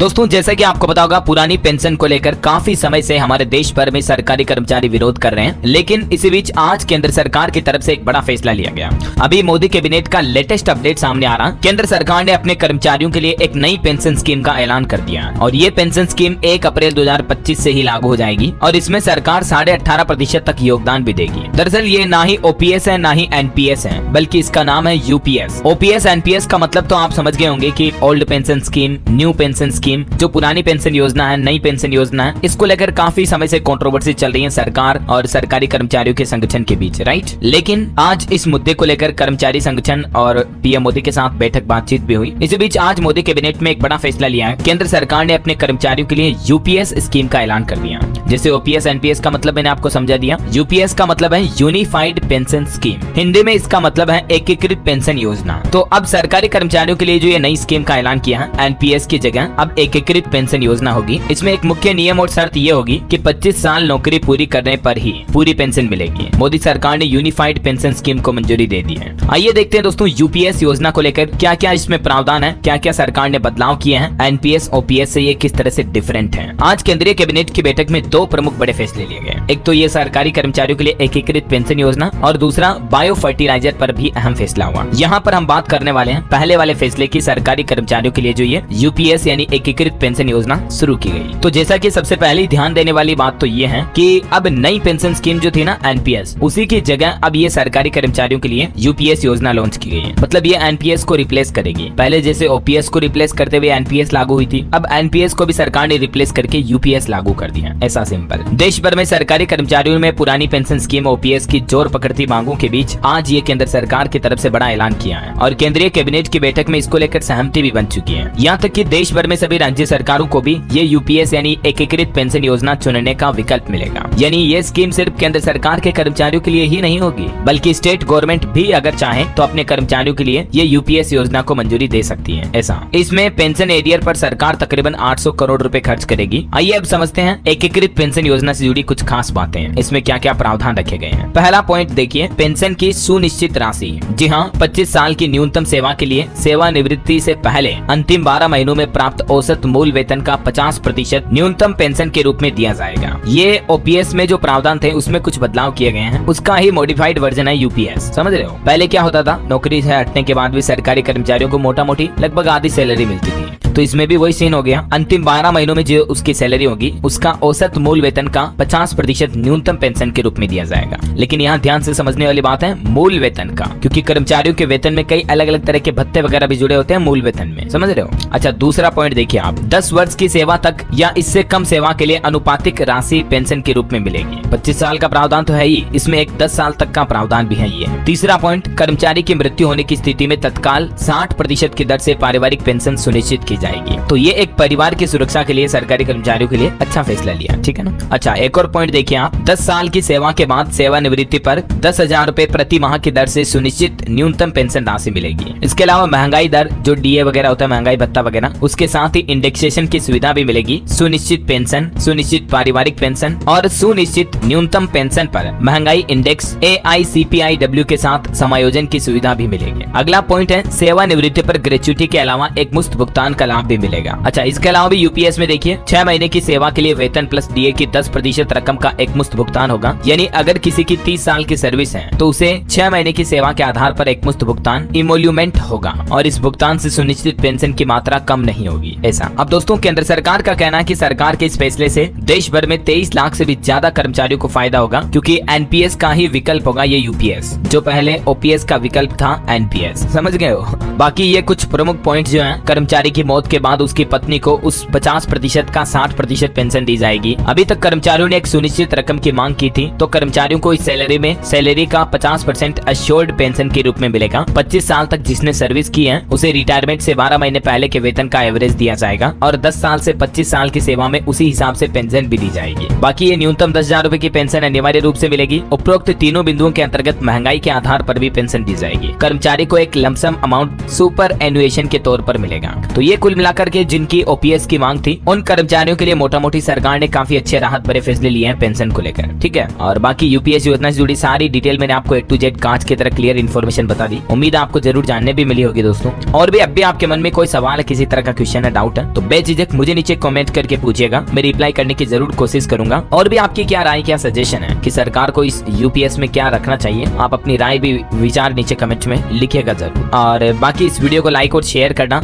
दोस्तों जैसा कि आपको पता होगा, पुरानी पेंशन को लेकर काफी समय से हमारे देश भर में सरकारी कर्मचारी विरोध कर रहे हैं, लेकिन इसी बीच आज केंद्र सरकार की तरफ से एक बड़ा फैसला लिया गया। अभी मोदी कैबिनेट का लेटेस्ट अपडेट सामने आ रहा। केंद्र सरकार ने अपने कर्मचारियों के लिए एक नई पेंशन स्कीम का ऐलान कर दिया और ये पेंशन स्कीम 1 अप्रैल 2025 से ही लागू हो जाएगी और इसमें सरकार 18.5% तक योगदान भी देगी। दरअसल ये ना ही ओपीएस है ना ही एनपीएस है, बल्कि इसका नाम है यूपीएस। ओपीएस एनपीएस का मतलब तो आप समझ गए होंगे कि old pension scheme, new pension scheme. जो पुरानी पेंशन योजना है, नई पेंशन योजना है, इसको लेकर काफी समय से कंट्रोवर्सी चल रही है सरकार और सरकारी कर्मचारियों के संगठन के बीच, राइट। लेकिन आज इस मुद्दे को लेकर कर्मचारी संगठन और पीएम मोदी के साथ बैठक बातचीत भी हुई। इसी बीच आज मोदी कैबिनेट में एक बड़ा फैसला लिया है। केंद्र सरकार ने अपने कर्मचारियों के लिए यूपीएस स्कीम का ऐलान कर दिया। जैसे ओपीएस एनपीएस का मतलब मैंने आपको समझा दिया, यूपीएस का मतलब है यूनिफाइड पेंशन स्कीम। हिंदी में इसका मतलब है एकीकृत पेंशन योजना। तो अब सरकारी कर्मचारियों के लिए जो ये नई स्कीम का ऐलान किया है, एनपीएस की जगह अब एकीकृत पेंशन योजना होगी। इसमें एक मुख्य नियम और शर्त ये होगी कि 25 साल नौकरी पूरी करने पर ही पूरी पेंशन मिलेगी। मोदी सरकार ने यूनिफाइड पेंशन स्कीम को मंजूरी दे दी है। आइए देखते हैं दोस्तों यूपीएस योजना को लेकर क्या क्या इसमें प्रावधान है, क्या क्या सरकार ने बदलाव किए हैं, एनपीएस ओपीएस से ये किस तरह से डिफरेंट है। आज केंद्रीय कैबिनेट की बैठक में 2 प्रमुख बड़े फैसले लिए गए। एक तो ये सरकारी कर्मचारियों के लिए एकीकृत पेंशन योजना और दूसरा बायो फर्टिलाइजर पर भी अहम फैसला हुआ। यहाँ पर हम बात करने वाले हैं पहले वाले फैसले की, सरकारी कर्मचारियों के लिए जो ये यूपीएस यानी एकीकृत पेंशन योजना शुरू की गई। तो जैसा कि सबसे पहले ध्यान देने वाली बात तो ये है कि अब नई पेंशन स्कीम जो थी ना एनपीएस, उसी की जगह अब ये सरकारी कर्मचारियों के लिए यूपीएस योजना लॉन्च की गई है। मतलब ये एनपीएस को रिप्लेस करेगी। पहले जैसे ओपीएस को रिप्लेस करते हुए एनपीएस लागू हुई थी, अब एनपीएस को भी सरकार ने रिप्लेस करके यूपीएस लागू कर दिया। ऐसा सिंपल। देश भर में सरकारी कर्मचारियों में पुरानी पेंशन स्कीम ओपीएस की जोर पकड़ती मांगों के बीच आज ये केंद्र सरकार की तरफ से बड़ा ऐलान किया है और केंद्रीय कैबिनेट की बैठक में इसको लेकर सहमति भी बन चुकी है। यहाँ तक कि देश भर में सभी राज्य सरकारों को भी ये यूपीएस यानी एकीकृत पेंशन योजना चुनने का विकल्प मिलेगा। यानी ये स्कीम सिर्फ केंद्र सरकार के कर्मचारियों के लिए ही नहीं होगी, बल्कि स्टेट गवर्नमेंट भी अगर चाहे तो अपने कर्मचारियों के लिए ये यूपीएस योजना को मंजूरी दे सकती है। ऐसा इसमें पेंशन एरियर पर सरकार तकरीबन 800 करोड़ रुपए खर्च करेगी। आइए अब समझते हैं एकीकृत पेंशन योजना से जुड़ी कुछ खास बातें। इसमें क्या क्या प्रावधान रखे गए हैं। पहला पॉइंट देखिए, पेंशन की सुनिश्चित राशि। जी हाँ, 25 साल की न्यूनतम सेवा के लिए सेवानिवृत्ति से पहले अंतिम 12 महीनों में प्राप्त औसत मूल वेतन का 50% न्यूनतम पेंशन के रूप में दिया जाएगा। ये ओपीएस में जो प्रावधान थे उसमें कुछ बदलाव किए गए हैं, उसका ही मॉडिफाइड वर्जन है यूपीएस। समझ रहे हो। पहले क्या होता था, नौकरी से हटने के बाद भी सरकारी कर्मचारियों को मोटा मोटी लगभग आधी सैलरी मिलती थी। तो इसमें भी वही सीन हो गया। अंतिम 12 महीनों में जो उसकी सैलरी होगी उसका औसत मूल वेतन का 50% न्यूनतम पेंशन के रूप में दिया जाएगा। लेकिन यहाँ ध्यान से समझने वाली बात है मूल वेतन का, क्योंकि कर्मचारियों के वेतन में कई अलग अलग तरह के भत्ते वगैरह भी जुड़े होते हैं मूल वेतन में। समझ रहे हो। अच्छा, दूसरा पॉइंट देखिए आप, 10 वर्ष की सेवा तक या इससे कम सेवा के लिए अनुपातिक राशि पेंशन के रूप में मिलेगी। 25 साल का प्रावधान तो है ही, इसमें एक 10 साल तक का प्रावधान भी है ये। तीसरा पॉइंट, कर्मचारी की मृत्यु होने की स्थिति में तत्काल 60% की दर से पारिवारिक पेंशन सुनिश्चित की जाएगी। तो ये एक परिवार की सुरक्षा के लिए सरकारी कर्मचारियों के लिए अच्छा फैसला लिया, ठीक है ना। अच्छा, एक और पॉइंट देखिए आप, 10 साल की सेवा के बाद सेवानिवृत्ति पर 10,000 रुपए प्रति माह की दर से सुनिश्चित न्यूनतम पेंशन राशि मिलेगी। इसके अलावा महंगाई दर जो डीए वगैरह होता है, महंगाई भत्ता वगैरह, उसके साथ ही इंडेक्सेशन की सुविधा भी मिलेगी। सुनिश्चित पेंशन, सुनिश्चित पारिवारिक पेंशन और सुनिश्चित न्यूनतम पेंशन पर महंगाई इंडेक्स AICPIW के साथ समायोजन की सुविधा भी मिलेगी। अगला पॉइंट है, सेवानिवृत्ति पर ग्रेच्युटी के अलावा एक मुफ्त भुगतान का लाभ भी मिलेगा। अच्छा, इसके अलावा भी यूपीएस में देखिए 6 महीने की सेवा के लिए वेतन प्लस डीए की 10% रकम का एक मुफ्त भुगतान होगा। यानी अगर किसी की 30 साल की सर्विस है तो उसे 6 महीने की सेवा के आधार पर एक मुफ्त भुगतान इमोल्यूमेंट होगा और इस भुगतान से सुनिश्चित पेंशन की मात्रा कम नहीं होगी। ऐसा। अब दोस्तों केंद्र सरकार का कहना है कि सरकार के इस फैसले से देश भर में 23 लाख से भी ज्यादा कर्मचारियों को फायदा होगा, क्योंकि एनपीएस का ही विकल्प होगा ये यूपीएस, जो पहले ओपीएस का विकल्प था एनपीएस। समझ गए हो। बाकी ये कुछ प्रमुख पॉइंट जो है, कर्मचारी की मौत के बाद उसकी पत्नी को उस 50% का 60% पेंशन दी जाएगी। अभी तक कर्मचारियों ने एक सुनिश्चित रकम की मांग की थी, तो कर्मचारियों को इस सैलरी का 50% अश्योर्ड पेंशन के रूप में मिलेगा। 25 साल तक जिसने सर्विस की है उसे रिटायरमेंट से 12 महीने पहले के वेतन का एवरेज दिया जाएगा और 10 साल से 25 साल की सेवा में उसी हिसाब से पेंशन भी दी जाएगी। बाकी ये न्यूनतम 10,000 रुपए की पेंशन अनिवार्य रूप से मिलेगी। उपरोक्त तीनों बिंदुओं के अंतर्गत महंगाई के आधार पर भी पेंशन दी जाएगी। कर्मचारी को एक लमसम अमाउंट सुपर एनुएशन के तौर पर मिलेगा। तो ये कुल कुल मिलाकर के जिनकी ओपीएस की मांग थी उन कर्मचारियों के लिए मोटा मोटी सरकार ने काफी अच्छे राहत भरे फैसले लिए हैं पेंशन को लेकर। ठीक है, और बाकी यूपीएस योजना से जुड़ी सारी डिटेल मैंने आपको A to Z कांच की तरह क्लियर इन्फॉर्मेशन बता दी। उम्मीद है आपको जरूर जानने भी मिली होगी दोस्तों। और भी अब भी आपके मन में कोई सवाल है, किसी तरह का क्वेश्चन है, डाउट है, तो बेझिझक मुझे नीचे कमेंट करके पूछिएगा, मैं रिप्लाई करने की जरूर कोशिश करूंगा। और भी आपकी क्या राय, क्या सजेशन है कि सरकार को इस यूपीएस में क्या रखना चाहिए, आप अपनी राय भी विचार नीचे कमेंट में लिखिएगा जरूर। और बाकी इस वीडियो को लाइक और शेयर करना